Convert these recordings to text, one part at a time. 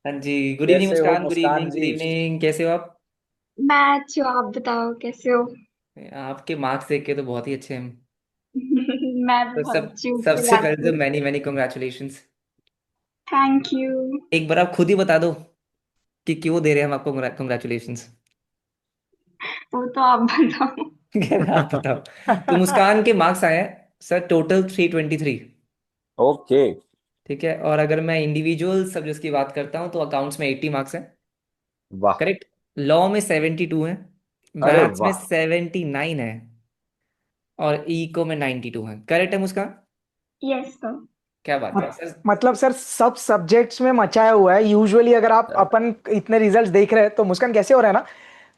हाँ जी, good evening कैसे हो मुस्कान, गुड मुस्कान इवनिंग, गुड जी? इवनिंग। कैसे हो आप? मैं अच्छी हूँ। आप बताओ कैसे हो? आपके मार्क्स देख के तो बहुत ही अच्छे हैं हम। मैं भी तो बहुत सब अच्छी हूँ ऊपर सबसे पहले आपकी। तो many many congratulations. Thank you. एक बार आप खुद ही बता दो कि क्यों दे रहे हैं हम आपको कॉन्ग्रेचुलेशंस। वो तो आप बताओ। आप बताओ। तो मुस्कान के मार्क्स आए हैं सर, टोटल 323। ओके। ठीक है, और अगर मैं इंडिविजुअल सब्जेक्ट्स की बात करता हूँ तो अकाउंट्स में 80 मार्क्स हैं। वाह। करेक्ट। लॉ में 72 है। अरे मैथ्स में वाह। 79 है। और इको में 92 है। करेक्ट है मुस्कान? Yes sir. क्या बात है सर। मतलब सर सब सब्जेक्ट्स में मचाया हुआ है। यूजुअली अगर आप अपन इतने रिजल्ट्स देख रहे हैं तो मुस्कान कैसे हो रहा है ना,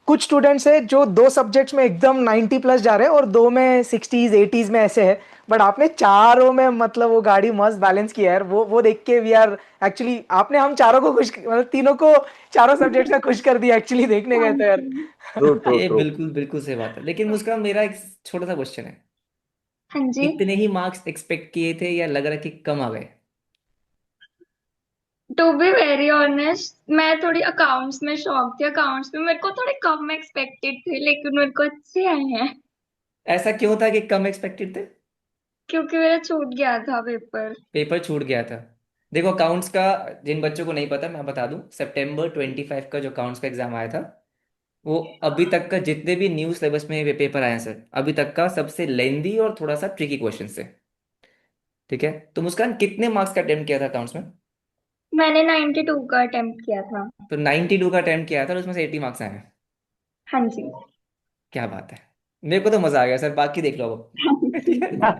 कुछ स्टूडेंट्स है जो दो सब्जेक्ट्स में एकदम 90 प्लस जा रहे हैं और दो में 60s 80s में ऐसे है। बट आपने चारों में मतलब वो गाड़ी मस्त बैलेंस किया है यार। वो देख के वी आर एक्चुअली, आपने हम चारों को खुश, मतलब तीनों को चारों सब्जेक्ट्स में खुश कर दिया एक्चुअली देखने गए तो थैंक यार। यू। ट्रू ट्रू ये ट्रू। बिल्कुल बिल्कुल सही बात है, लेकिन मुस्कान मेरा एक छोटा सा क्वेश्चन है। हाँ जी। इतने ही मार्क्स एक्सपेक्ट किए थे या लग रहा है कि कम आ गए? टू बी वेरी ऑनेस्ट, मैं थोड़ी अकाउंट्स में शौक थी। अकाउंट्स में मेरे को थोड़े कम एक्सपेक्टेड थे, लेकिन मेरे को अच्छे आए हैं। ऐसा क्यों था कि कम एक्सपेक्टेड थे? क्योंकि मेरा छूट गया था पेपर। पेपर छूट गया था। देखो अकाउंट्स का, जिन बच्चों को नहीं पता मैं बता दूं, सितंबर 25 का जो अकाउंट्स का एग्जाम आया था, वो अभी तक का जितने भी न्यू सिलेबस में ये पेपर आए हैं सर, अभी तक का सबसे लेंदी और थोड़ा सा ट्रिकी क्वेश्चन है। ठीक है, तो मुस्कान कितने मार्क्स का अटेम्प्ट किया था अकाउंट्स में? मैंने 92 का अटेम्प्ट किया था। तो 92 का अटेम्प्ट किया था और उसमें से 80 मार्क्स आए हैं। हाँ जी। क्या बात है। मेरे को तो मजा आ गया सर, बाकी देख लो अब। ठीक है।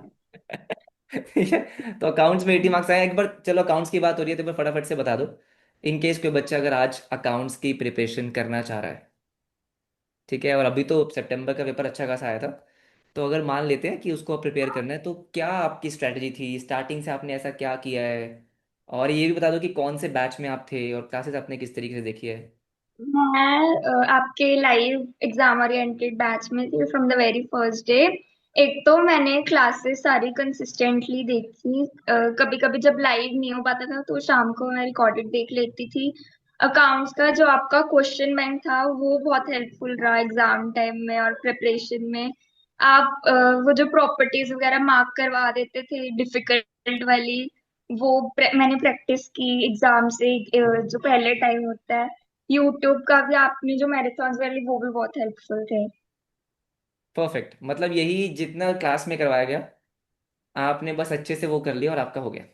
ठीक है, तो अकाउंट्स में 80 मार्क्स आए। एक बार चलो अकाउंट्स की बात हो रही है तो एक बार फटाफट से बता दो, इन केस कोई बच्चा अगर आज अकाउंट्स की प्रिपरेशन करना चाह रहा है, ठीक है, और अभी तो सितंबर का पेपर अच्छा खासा आया था, तो अगर मान लेते हैं कि उसको प्रिपेयर करना है, तो क्या आपकी स्ट्रैटेजी थी स्टार्टिंग से, आपने ऐसा क्या किया है? और ये भी बता दो कि कौन से बैच में आप थे और क्लासेस आपने किस तरीके से देखी है। मैं आपके लाइव एग्जाम ओरिएंटेड बैच में थी from the very first day. एक तो मैंने क्लासेस सारी कंसिस्टेंटली देखी। कभी कभी जब लाइव नहीं हो पाता था तो शाम को मैं रिकॉर्डेड देख लेती थी। अकाउंट्स का जो आपका क्वेश्चन बैंक था वो बहुत हेल्पफुल रहा एग्जाम टाइम में और प्रिपरेशन में। आप वो जो प्रॉपर्टीज वगैरह मार्क करवा देते थे डिफिकल्ट वाली, वो मैंने प्रैक्टिस की एग्जाम से जो पहले टाइम होता है। यूट्यूब का भी आपने जो मैराथन वाली वो भी बहुत हेल्पफुल थे। परफेक्ट, मतलब यही जितना क्लास में करवाया गया आपने बस अच्छे से वो कर लिया और आपका हो गया।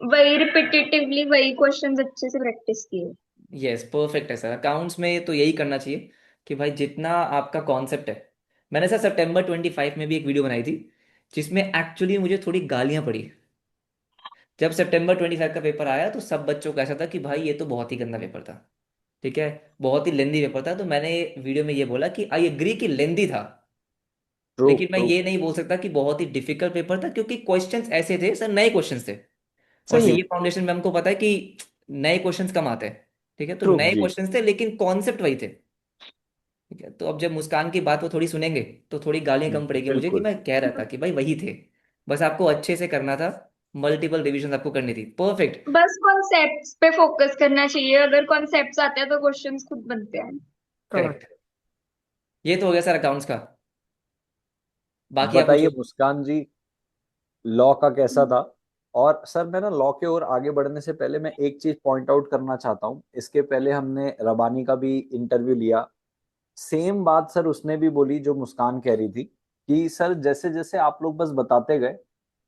वही रिपीटेटिवली वही क्वेश्चंस अच्छे से प्रैक्टिस किए। यस, परफेक्ट है सर। अकाउंट्स में तो यही करना चाहिए कि भाई जितना आपका कॉन्सेप्ट है। मैंने सर सितंबर 25 में भी एक वीडियो बनाई थी जिसमें एक्चुअली मुझे थोड़ी गालियां पड़ी। जब सितंबर 25 का पेपर आया तो सब बच्चों को ऐसा था कि भाई ये तो बहुत ही गंदा पेपर था। ठीक है, बहुत ही लेंदी पेपर था। तो मैंने वीडियो में ये बोला कि आई एग्री कि लेंदी था, ट्रू लेकिन मैं ट्रू। ये नहीं बोल सकता कि बहुत ही डिफिकल्ट पेपर था, क्योंकि क्वेश्चंस ऐसे थे सर, नए क्वेश्चंस थे। और सही है। सीए फाउंडेशन में हमको पता है कि नए क्वेश्चंस कम आते हैं। ठीक है, तो ट्रू। नए जी। क्वेश्चंस थे लेकिन कॉन्सेप्ट वही थे। ठीक है, तो अब जब मुस्कान की बात वो थोड़ी सुनेंगे तो थोड़ी गालियां कम पड़ेगी मुझे कि बिल्कुल। मैं कह रहा था कि भाई वही थे। बस आपको अच्छे से करना था, मल्टीपल रिविजन आपको करनी थी। परफेक्ट। बस कॉन्सेप्ट्स पे फोकस करना चाहिए। अगर कॉन्सेप्ट्स आते हैं तो क्वेश्चंस खुद बनते हैं। करेक्ट। ये तो हो गया सर अकाउंट्स का। बाकी आप बताइए पूछो। मुस्कान जी, लॉ का कैसा था? और सर मैं ना लॉ के ओर आगे बढ़ने से पहले मैं एक चीज पॉइंट आउट करना चाहता हूँ। इसके पहले हमने रबानी का भी इंटरव्यू लिया। सेम बात सर उसने भी बोली जो मुस्कान कह रही थी कि सर जैसे जैसे आप लोग बस बताते गए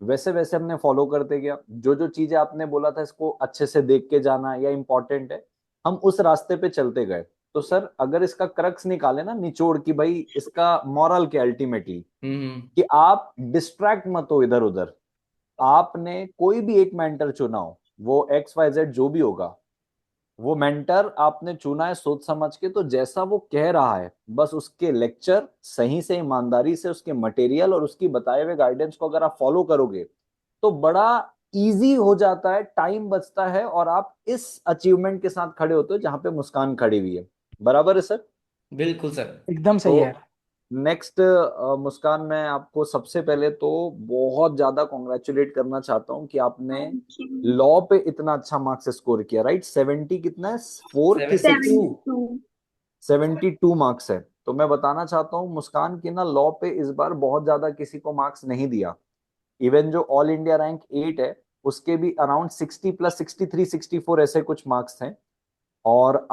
वैसे वैसे हमने फॉलो करते गया। जो जो चीजें आपने बोला था इसको अच्छे से देख के जाना या इम्पोर्टेंट है, हम उस रास्ते पे चलते गए। तो सर अगर इसका क्रक्स निकाले ना, निचोड़ की भाई इसका मॉरल के अल्टीमेटली, हम्म। कि आप डिस्ट्रैक्ट मत हो इधर उधर। आपने कोई भी एक मेंटर चुना हो, वो एक्स वाई जेड जो भी होगा, वो मेंटर आपने चुना है सोच समझ के, तो जैसा वो कह रहा है बस उसके लेक्चर सही से ईमानदारी से उसके मटेरियल और उसकी बताए हुए गाइडेंस को अगर आप फॉलो करोगे तो बड़ा इजी हो जाता है, टाइम बचता है और आप इस अचीवमेंट के साथ खड़े होते हो जहां पे मुस्कान खड़ी हुई है। बराबर है सर? बिल्कुल बिल्कुल सर। एकदम तो सही है। नेक्स्ट मुस्कान, मैं आपको सबसे पहले तो बहुत ज्यादा कॉन्ग्रेचुलेट करना चाहता हूँ कि आपने थैंक यू। लॉ पे इतना अच्छा मार्क्स स्कोर किया, राइट? 70 कितना है, 4 की 6? 72। 72। 72 मार्क्स है। तो मैं बताना चाहता हूँ मुस्कान की ना, लॉ पे इस बार बहुत ज्यादा किसी को मार्क्स नहीं दिया। इवन जो ऑल इंडिया रैंक 8 है, उसके भी अराउंड 60 प्लस 63 64 ऐसे कुछ मार्क्स हैं। और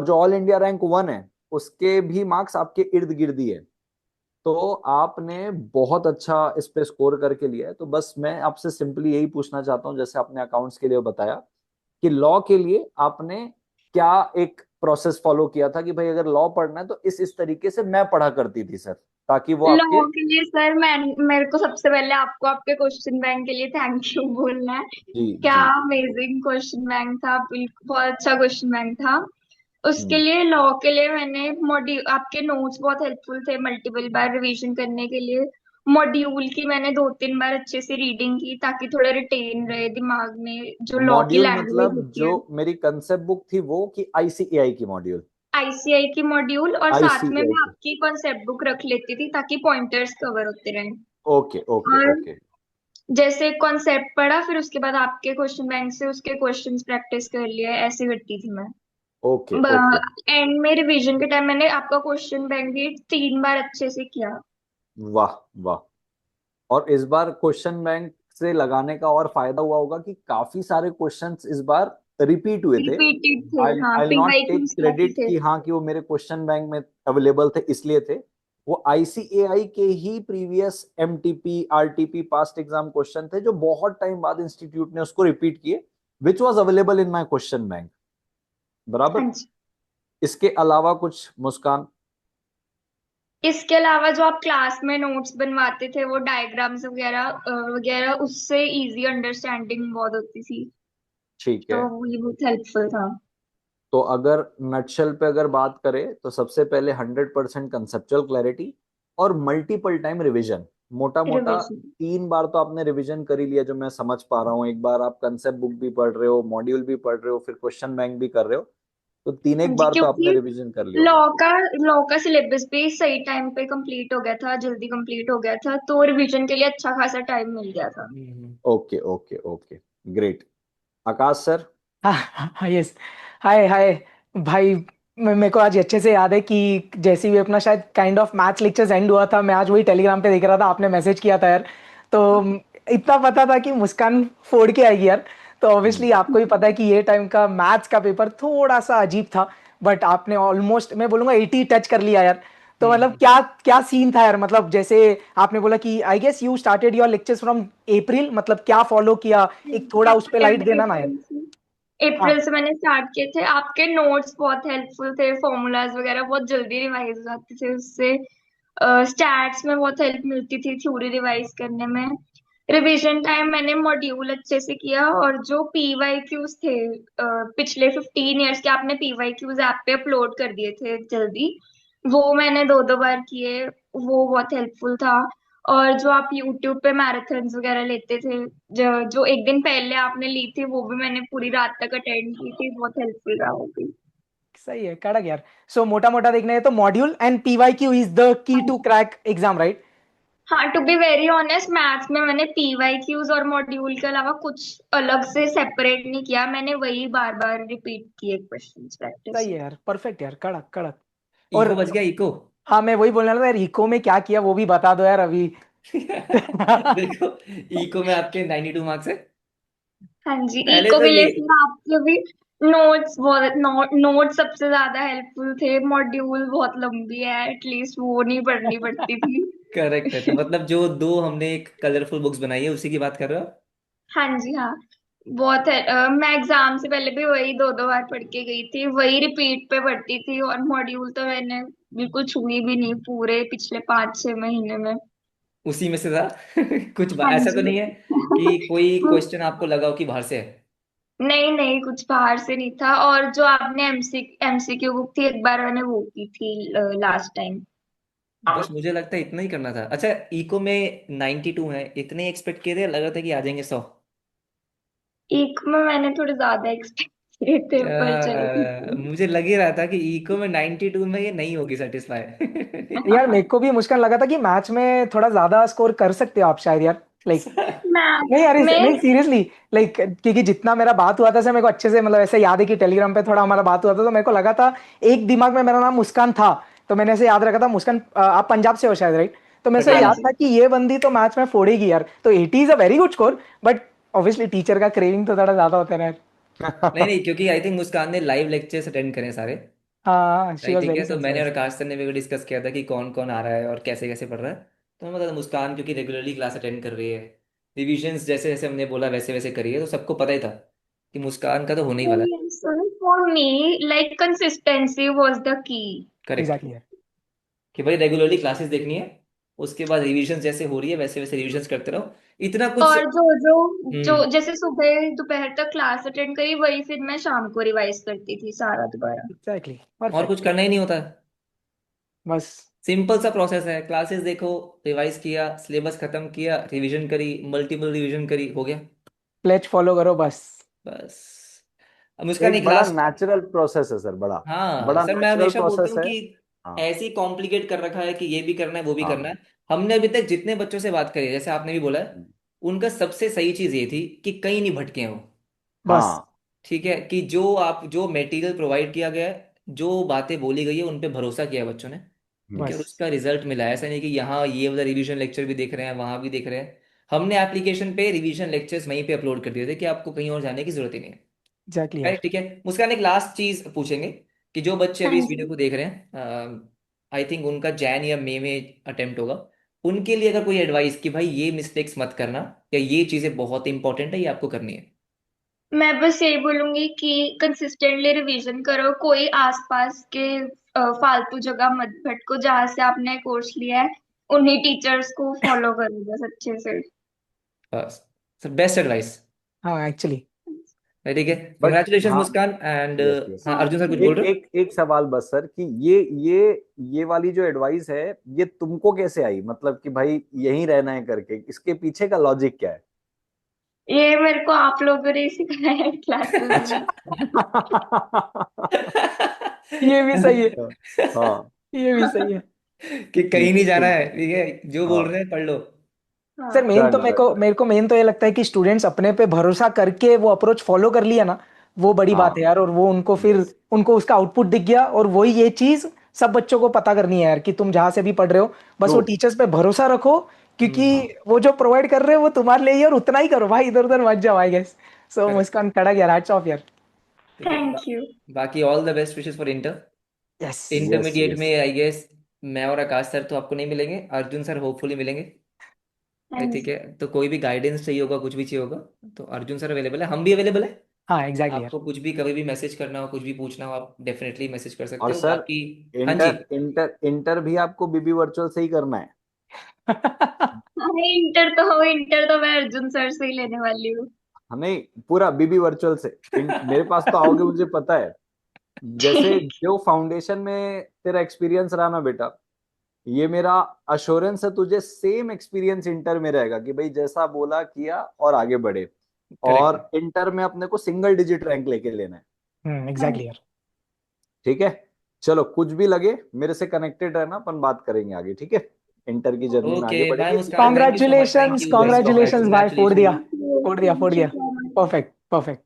जो ऑल इंडिया रैंक 1 है, उसके भी मार्क्स आपके इर्द गिर्द ही है। तो आपने बहुत अच्छा इस पे स्कोर करके लिया है। तो बस मैं आपसे सिंपली यही पूछना चाहता हूँ, जैसे आपने अकाउंट्स के लिए बताया, कि लॉ के लिए आपने क्या एक प्रोसेस फॉलो किया था कि भाई अगर लॉ पढ़ना है तो इस तरीके से मैं पढ़ा करती थी सर, ताकि वो आपके। लॉ के लिए सर मैं मेरे को सबसे पहले आपको आपके क्वेश्चन बैंक के लिए थैंक यू बोलना है। जी क्या जी। अमेजिंग क्वेश्चन बैंक था, बिल्कुल बहुत अच्छा क्वेश्चन बैंक था। उसके हम्म। लिए लॉ के लिए मैंने मॉड्यूल, आपके नोट्स बहुत हेल्पफुल थे मल्टीपल बार रिवीजन करने के लिए। मॉड्यूल की मैंने 2-3 बार अच्छे से रीडिंग की ताकि थोड़ा रिटेन रहे दिमाग में जो लॉ की मॉड्यूल लैंग्वेज मतलब होती जो है। मेरी कंसेप्ट बुक थी वो, कि आईसीएआई की मॉड्यूल? आईसीआई की मॉड्यूल, और साथ में आईसीएआई मैं की। आपकी कॉन्सेप्ट बुक रख लेती थी ताकि पॉइंटर्स कवर होते रहें। ओके ओके और ओके। जैसे कॉन्सेप्ट पढ़ा फिर उसके बाद आपके क्वेश्चन बैंक से उसके क्वेश्चंस प्रैक्टिस कर लिए, ऐसे करती थी मैं। Okay okay. एंड में रिवीजन के टाइम मैंने आपका क्वेश्चन बैंक भी 3 बार अच्छे से किया। वाह वाह। और इस बार क्वेश्चन बैंक से लगाने का और फायदा हुआ होगा कि काफी सारे क्वेश्चंस इस बार रिपीट हुए थे। रिपीटेड थे, आई हाँ, आई नॉट टेक पीवाईक्यूज काफी क्रेडिट थे। कि हाँ कि वो मेरे क्वेश्चन बैंक में अवेलेबल थे इसलिए थे। वो आईसीएआई के ही previous MTP RTP past exam question थे, जो बहुत टाइम बाद इंस्टीट्यूट ने उसको रिपीट किए, which was available in my question bank. हाँ बराबर। जी। इसके अलावा कुछ मुस्कान? इसके अलावा जो आप क्लास में नोट्स बनवाते थे वो डायग्राम्स वगैरह वगैरह, उससे इजी अंडरस्टैंडिंग बहुत होती थी। ठीक तो है। ये बहुत हेल्पफुल था। तो अगर नटशेल पे अगर बात करें तो सबसे पहले 100% कंसेप्चुअल क्लैरिटी और मल्टीपल टाइम रिवीजन। मोटा मोटा रिवीजन। 3 बार तो आपने रिवीजन कर ही लिया, जो मैं समझ पा रहा हूँ। एक बार आप कंसेप्ट बुक भी पढ़ रहे हो, मॉड्यूल भी पढ़ रहे हो, फिर क्वेश्चन बैंक भी कर रहे हो। तो तीन हाँ एक जी, बार तो आपने क्योंकि रिवीजन कर लिया लॉ होगा। का लॉ का सिलेबस भी सही टाइम पे कंप्लीट हो गया था, जल्दी कंप्लीट हो गया था, तो रिवीजन के लिए अच्छा खासा टाइम मिल गया था। Okay okay okay. ग्रेट। आकाश सर? हाँ हाँ यस। हाय हाय भाई। मेरे को आज अच्छे से याद है कि जैसे भी अपना शायद kind of maths lectures and हुआ था, मैं आज वही टेलीग्राम पे देख रहा था, आपने मैसेज किया था यार। तो इतना पता था कि मुस्कान फोड़ के आएगी यार। तो ऑब्वियसली आपको भी पता है कि ये टाइम का मैथ्स का पेपर थोड़ा सा अजीब था, बट आपने ऑलमोस्ट मैं बोलूंगा 80 टच कर लिया यार। तो मतलब क्या क्या सीन था यार, मतलब जैसे आपने बोला कि I guess you started your lectures from April, मतलब क्या फॉलो किया, एक थोड़ा उस पे लाइट देना ना यार। हाँ अप्रैल से मैंने स्टार्ट किए थे। आपके नोट्स बहुत हेल्पफुल थे, फॉर्मूलाज वगैरह बहुत जल्दी रिवाइज हो जाते थे उससे। स्टैट्स में बहुत हेल्प मिलती थी थ्योरी रिवाइज करने में। रिवीजन टाइम मैंने मॉड्यूल अच्छे से किया, और जो पीवाईक्यूज थे पिछले 15 इयर्स के आपने पीवाईक्यूज ऐप पे अपलोड कर दिए थे जल्दी, वो मैंने 2-2 बार किए। वो बहुत हेल्पफुल था। और जो आप यूट्यूब पे मैराथन्स वगैरह लेते थे, जो जो एक दिन पहले आपने ली थी, वो भी मैंने पूरी रात तक अटेंड की थी, बहुत हेल्पफुल रहा वो भी। सही है, कड़क यार। सो मोटा मोटा देखना है तो module and PYQ is the key to crack exam, right? हाँ, to be very honest maths में मैंने पीवाईक्यूज और मॉड्यूल के अलावा कुछ अलग से सेपरेट नहीं किया, मैंने वही बार बार रिपीट किए क्वेश्चंस प्रैक्टिस। सही है यार, परफेक्ट यार, कड़क कड़क। और इको बच गया, इको। हाँ, मैं वही बोलने वाला था यार, इको में क्या किया वो भी बता दो यार अभी। देखो, इको में आपके 92 मार्क्स है। हाँ जी, पहले इको तो के ये लिए फिर आपके भी नोट्स बहुत नोट सबसे ज्यादा हेल्पफुल थे। मॉड्यूल बहुत लंबी है, एटलीस्ट वो नहीं पढ़नी पड़ती थी। करेक्ट है। तो मतलब जो दो हमने एक कलरफुल बुक्स बनाई है उसी की बात कर रहे हो आप? हाँ जी, हाँ, बहुत है। मैं एग्जाम से पहले भी वही 2-2 बार पढ़ के गई थी, वही रिपीट पे पढ़ती थी, और मॉड्यूल तो मैंने बिल्कुल छुई भी नहीं पूरे पिछले 5-6 महीने में। उसी में से था। हाँ ऐसा तो जी। नहीं है कि कोई क्वेश्चन आपको लगा हो कि बाहर से है? नहीं नहीं, कुछ बाहर से नहीं था। और जो आपने एमसीक्यू बुक थी, एक बार मैंने वो की थी लास्ट टाइम। बस मुझे लगता है इतना ही करना था। अच्छा, इको में 92 है, इतने एक्सपेक्ट किए थे, लग रहा था कि आ जाएंगे 100? एक में मैंने थोड़े ज्यादा एक्सपेक्ट ये टेबल चलेगी। मुझे लग ही रहा था कि इको में 92 में ये नहीं होगी सेटिस्फाई। यार मेरे को भी मुश्किल लगा था कि मैच में थोड़ा ज्यादा स्कोर कर सकते हो आप शायद यार, लाइक नहीं यार मैथ्स में नहीं सीरियसली, लाइक क्योंकि जितना मेरा बात हुआ था सर मेरे को अच्छे से मतलब ऐसे याद है कि टेलीग्राम पे थोड़ा हमारा बात हुआ था, तो मेरे को लगा था एक दिमाग में मेरा नाम मुस्कान था, तो मैंने ऐसे याद रखा था मुस्कान, आप पंजाब से हो शायद राइट, तो मेरे से हाँ पटियाला याद से। जी। था कि ये बंदी तो मैच में फोड़ेगी यार, तो 80 is a very good score, but obviously teacher का क्रेविंग तो थोड़ा ज्यादा होता है ना यार। नहीं नहीं, क्योंकि आई थिंक मुस्कान ने लाइव लेक्चर्स अटेंड करे सारे। हाँ शी राइट, वाज ठीक वेरी है, तो मैंने सिंसियर। और आकाश सर ने भी डिस्कस किया था कि कौन कौन आ रहा है और कैसे कैसे पढ़ रहा है। तो मैं बता मुस्कान क्योंकि रेगुलरली क्लास अटेंड कर रही है, रिविजन्स जैसे जैसे हमने बोला वैसे वैसे करी है, तो सबको पता ही था कि मुस्कान का तो होने ही वाला है। For me, like consistency was the key. Correct, exactly यार। कि भाई रेगुलरली क्लासेस देखनी है, उसके बाद रिविजन जैसे हो रही है वैसे वैसे रिविजन करते रहो, इतना कुछ। और जो हम्म। जैसे सुबह दोपहर तक क्लास अटेंड करी, वही फिर मैं शाम को रिवाइज करती थी सारा दोबारा। एग्जैक्टली और परफेक्ट। कुछ करना ही नहीं होता, बस सिंपल सा प्रोसेस है, क्लासेस देखो, रिवाइज किया, सिलेबस खत्म किया, रिवीजन करी, मल्टीपल रिवीजन करी, हो गया। प्लेज फॉलो करो बस। बस। अब उसका नहीं एक बड़ा क्लास। नेचुरल प्रोसेस है सर, बड़ा हाँ बड़ा सर, मैं नेचुरल हमेशा बोलता प्रोसेस हूँ है। कि हाँ ऐसे ही कॉम्प्लिकेट कर रखा है कि ये भी करना है वो भी करना हाँ। है। हमने अभी तक जितने बच्चों से बात करी है, जैसे आपने भी बोला है, उनका सबसे सही चीज ये थी कि कहीं नहीं भटके हैं वो। बस हाँ। ठीक है, कि जो आप जो मटेरियल प्रोवाइड किया गया है, जो बातें बोली गई है, उन पे भरोसा किया है बच्चों ने। ठीक है, और बस उसका रिजल्ट मिला है। ऐसा नहीं कि यहाँ ये वाला रिवीजन लेक्चर भी देख रहे हैं, वहां भी देख रहे हैं। हमने एप्लीकेशन पे रिवीजन लेक्चर्स वहीं पे अपलोड कर दिए थे कि आपको कहीं और जाने की जरूरत ही नहीं है। एग्जैक्टली यार। राइट, ठीक है। मुस्कान एक लास्ट चीज पूछेंगे कि जो बच्चे हाँ अभी इस वीडियो जी। को देख रहे हैं, आई थिंक उनका जैन या मई में अटेम्प्ट होगा, उनके लिए अगर कोई एडवाइस कि भाई ये मिस्टेक्स मत करना, या ये चीजें बहुत इंपॉर्टेंट है, ये आपको करनी है। मैं बस यही बोलूंगी कि कंसिस्टेंटली रिवीजन करो, कोई आसपास के फालतू जगह मत भटको, जहाँ से आपने कोर्स लिया है उन्हीं टीचर्स को फॉलो करो बस अच्छे से। बस सर, बेस्ट एडवाइस। हाँ एक्चुअली। ठीक है, बट कंग्रेचुलेशन हाँ। मुस्कान एंड। Yes yes. हाँ अर्जुन सर कुछ बोल एक रहे हो? एक एक सवाल बस सर कि ये वाली जो एडवाइस है, ये तुमको कैसे आई, मतलब कि भाई यहीं रहना है करके, इसके पीछे का लॉजिक क्या है? ये मेरे को आप लोगों ने ही सिखाया है क्लासेस अच्छा। में। ये भी सही है। हाँ। ये भी सही है। कि कहीं ठीक नहीं है जाना ठीक है, है। ठीक है, जो बोल हाँ। रहे हैं पढ़ लो। सर हाँ। मेन तो डन मेरे डन को डन। मेरे को मेन तो ये लगता है कि स्टूडेंट्स अपने पे भरोसा करके वो अप्रोच फॉलो कर लिया ना, वो बड़ी बात है हाँ। यार, और वो उनको फिर यस। उनको उसका आउटपुट दिख गया, और वही ये चीज सब बच्चों को पता करनी है यार कि तुम जहां से भी पढ़ रहे हो बस ट्रू। वो टीचर्स पे भरोसा रखो, क्योंकि हम्म। हाँ। वो जो प्रोवाइड कर रहे हो वो तुम्हारे लिए ही है, और उतना ही करो भाई, इधर उधर मत जाओ आई गेस। So correct. मुस्कान कड़क यार, हैट्स ऑफ यार। ठीक है, थैंक यू। बाकी all the best wishes for inter. Yes. Yes intermediate yes. में आई गेस मैं और आकाश सर तो आपको नहीं मिलेंगे, अर्जुन सर होपफुली मिलेंगे। हाँ ठीक जी। है, तो कोई भी गाइडेंस चाहिए होगा, कुछ भी चाहिए होगा, तो अर्जुन सर अवेलेबल है, हम भी अवेलेबल है। हाँ एग्जैक्टली यार। आपको कुछ भी कभी भी मैसेज करना हो, कुछ भी पूछना हो, आप डेफिनेटली मैसेज कर सकते और हो, सर, बाकी। हाँ जी। इंटर इंटर इंटर भी आपको बीबी वर्चुअल से ही करना है? अरे इंटर तो मैं अर्जुन सर से ही लेने वाली हूँ। हाँ, नहीं, पूरा बीबी वर्चुअल से। मेरे पास तो आओगे, मुझे पता है। जैसे ठीक। जो फाउंडेशन में तेरा एक्सपीरियंस रहा ना बेटा, ये मेरा अश्योरेंस है तुझे सेम एक्सपीरियंस इंटर में रहेगा कि भाई जैसा बोला किया और आगे बढ़े। करेक्ट। और इंटर में अपने को सिंगल डिजिट रैंक लेके लेना है। हाँ एग्जैक्टली जी। यार। ठीक है। चलो, कुछ भी लगे मेरे से कनेक्टेड रहना, अपन बात करेंगे आगे, ठीक है? इंटर की जर्नी में ओके आगे बाय बढ़ेंगे, मुस्कान, ठीक है? Thank you so much, thank congratulations you, best yes, of luck, congratulations भाई, फोड़ दिया। कंग्रेचुलेशन। थैंक यू फोड़ दिया फोड़ थैंक यू दिया। So much. Perfect perfect.